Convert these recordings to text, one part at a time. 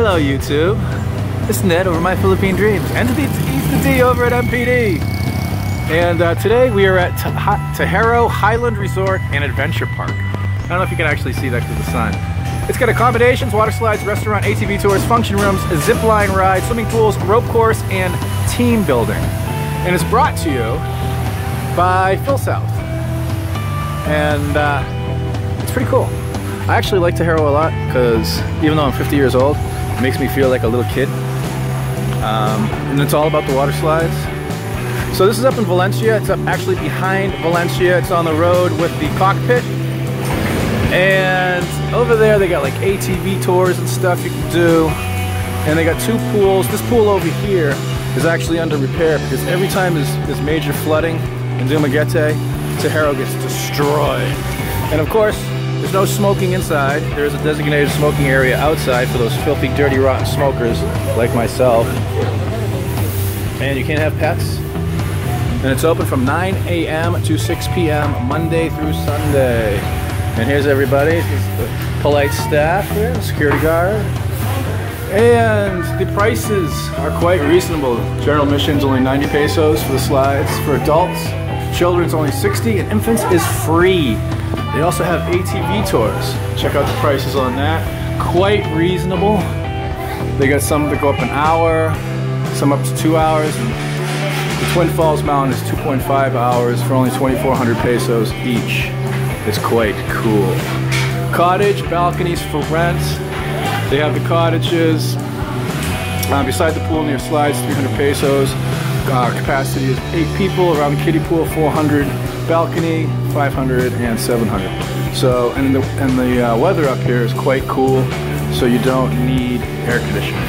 Hello YouTube, it's Ned over My Philippine Dreams, and it's the D over at MPD. And today we are at Tejero Highland Resort and Adventure Park. I don't know if you can actually see that because of the sun. It's got accommodations, water slides, restaurant, ATV tours, function rooms, a zip line ride, swimming pools, rope course, and team building. And it's brought to you by Phil South. And it's pretty cool. I actually like Tejero a lot because even though I'm 50 years old, it makes me feel like a little kid. And it's all about the water slides. So this is up in Valencia. It's up actually behind Valencia. It's on the road with the cockpit. And over there they got like ATV tours and stuff you can do. And they got two pools. This pool over here is actually under repair because every time there's major flooding in Dumaguete, Tejero gets destroyed. And of course, there's no smoking inside. There is a designated smoking area outside for those filthy, dirty, rotten smokers like myself. And you can't have pets. And it's open from 9 a.m. to 6 p.m. Monday through Sunday. And here's everybody. This is the polite staff here, the security guard. And the prices are quite reasonable. General admission's only 90 pesos for the slides. For adults, children's only 60, and infants is free. They also have ATV tours. Check out the prices on that. Quite reasonable. They got some that go up an hour, some up to 2 hours. And the Twin Falls Mountain is 2.5 hours for only 2,400 pesos each. It's quite cool. Cottage, balconies for rent. They have the cottages. Beside the pool near slides, 300 pesos. Capacity is 8 people. Around the kiddie pool, 400. Balcony, 500 and 700. So, and the weather up here is quite cool, so you don't need air conditioning.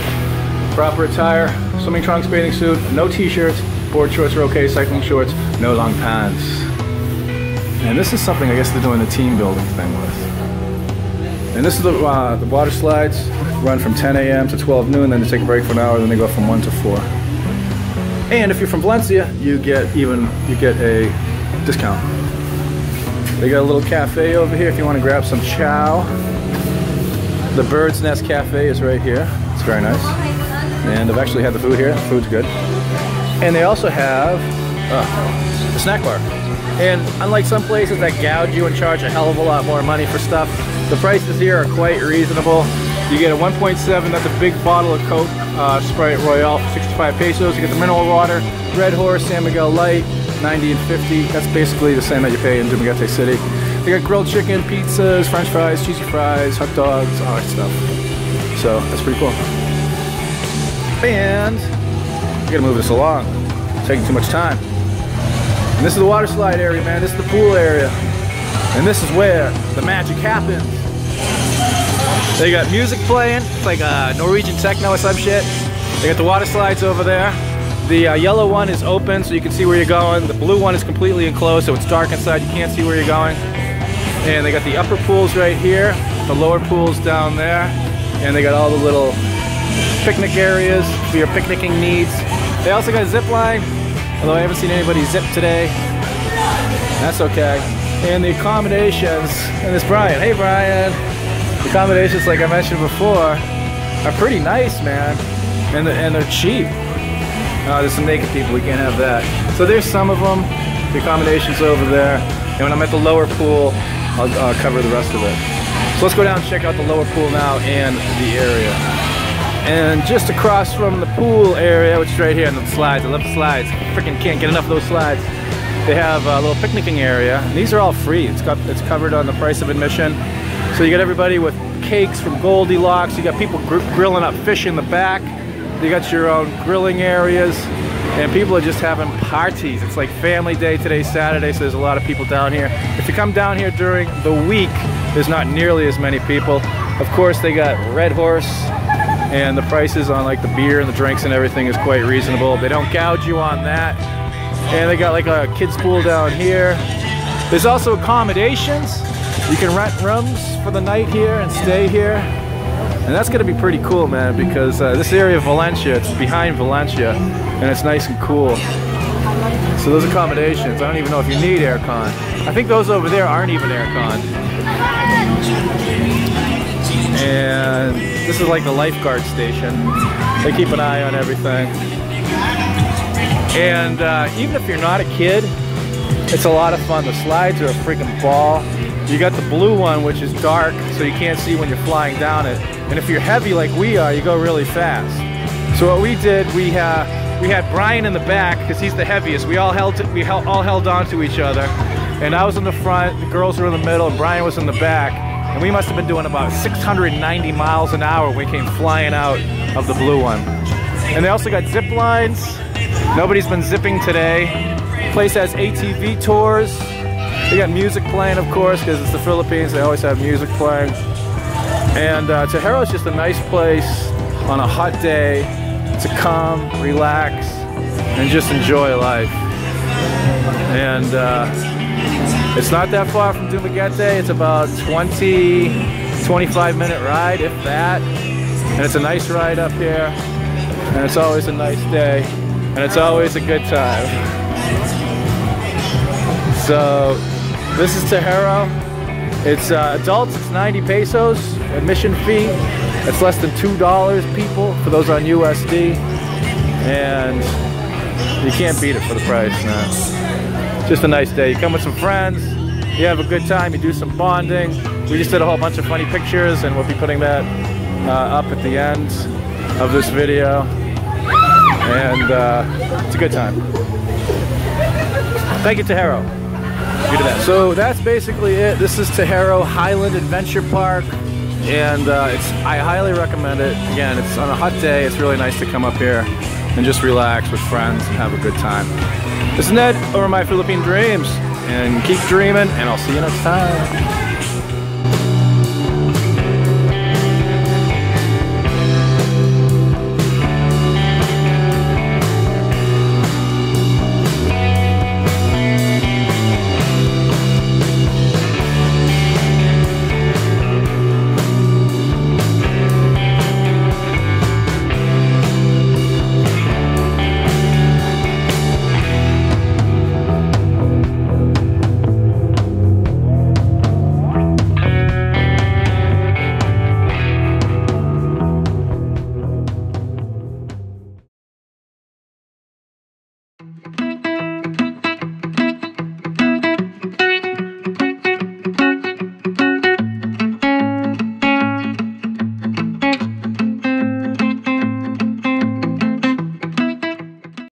Proper attire, swimming trunks, bathing suit, no t-shirts, board shorts are okay, cycling shorts, no long pants. And this is something I guess they're doing the team building thing with. And this is the water slides, run from 10 a.m. to 12 noon, then they take a break for an hour, then they go from 1 to 4. And if you're from Valencia, you get a discount. They got a little cafe over here if you want to grab some chow. The Bird's Nest Cafe is right here. It's very nice. And I've actually had the food here. The food's good. And they also have a snack bar. And unlike some places that gouge you and charge a hell of a lot more money for stuff, the prices here are quite reasonable. You get a 1.7, that's a big bottle of Coke, Sprite Royale for 65 pesos. You get the mineral water, Red Horse, San Miguel Light, 90 and 50. That's basically the same that you pay in Dumaguete City. They got grilled chicken, pizzas, french fries, cheesy fries, hot dogs, all that stuff. So that's pretty cool. And we gotta move this along. It's taking too much time. And this is the water slide area, man. This is the pool area. And this is where the magic happens. They got music playing. It's like Norwegian techno or some shit. They got the water slides over there. The yellow one is open so you can see where you're going. The blue one is completely enclosed so it's dark inside, you can't see where you're going. And they got the upper pools right here, the lower pools down there. And they got all the little picnic areas for your picnicking needs. They also got a zip line, although I haven't seen anybody zip today. That's okay. And the accommodations, and this Brian, hey Brian. The accommodations, like I mentioned before, are pretty nice, man. And they're cheap. There's some naked people, we can't have that. So there's some of them, the accommodations over there. And when I'm at the lower pool, I'll cover the rest of it. So let's go down and check out the lower pool now and the area. And just across from the pool area, which is right here, and the slides, I love the slides. Freaking can't get enough of those slides. They have a little picnicking area. And these are all free. It's covered on the price of admission. So you got everybody with cakes from Goldilocks. You got people grilling up fish in the back. You got your own grilling areas, and people are just having parties. It's like family day today, Saturday, so there's a lot of people down here. If you come down here during the week, there's not nearly as many people. Of course, they got Red Horse, and the prices on like the beer and the drinks and everything is quite reasonable. They don't gouge you on that. And they got like a kids pool down here. There's also accommodations. You can rent rooms for the night here and stay here. And that's gonna be pretty cool, man, because this area of Valencia, it's behind Valencia, and it's nice and cool. So those accommodations, I don't even know if you need aircon. I think those over there aren't even aircon. And This is like the lifeguard station. They keep an eye on everything. And even if you're not a kid, it's a lot of fun. The slides are a freaking ball. You got the blue one, which is dark, so you can't see when you're flying down it. And if you're heavy like we are, you go really fast. So what we did, we had Brian in the back because he's the heaviest. We all held on to each other. And I was in the front, the girls were in the middle, and Brian was in the back. And we must have been doing about 690 miles an hour when we came flying out of the blue one. And they also got zip lines. Nobody's been zipping today. The place has ATV tours. They got music playing, of course, because it's the Philippines. They always have music playing. And Tejero is just a nice place on a hot day to come, relax, and just enjoy life. And it's not that far from Dumaguete. It's about 20-25 minute ride, if that. And it's a nice ride up here. And it's always a nice day. And it's always a good time. So this is Tejero. It's adults, it's 90 pesos, admission fee. It's less than $2 people for those on USD. And you can't beat it for the price, no. Just a nice day. You come with some friends, you have a good time, you do some bonding. We just did a whole bunch of funny pictures and we'll be putting that up at the end of this video. And it's a good time. Thank you, Tejero. So that's basically it. This is Tejero Highland Adventure Park. And I highly recommend it. Again, it's on a hot day. It's really nice to come up here and just relax with friends and have a good time. This is Ned over My Philippine Dreams. And keep dreaming, and I'll see you next time.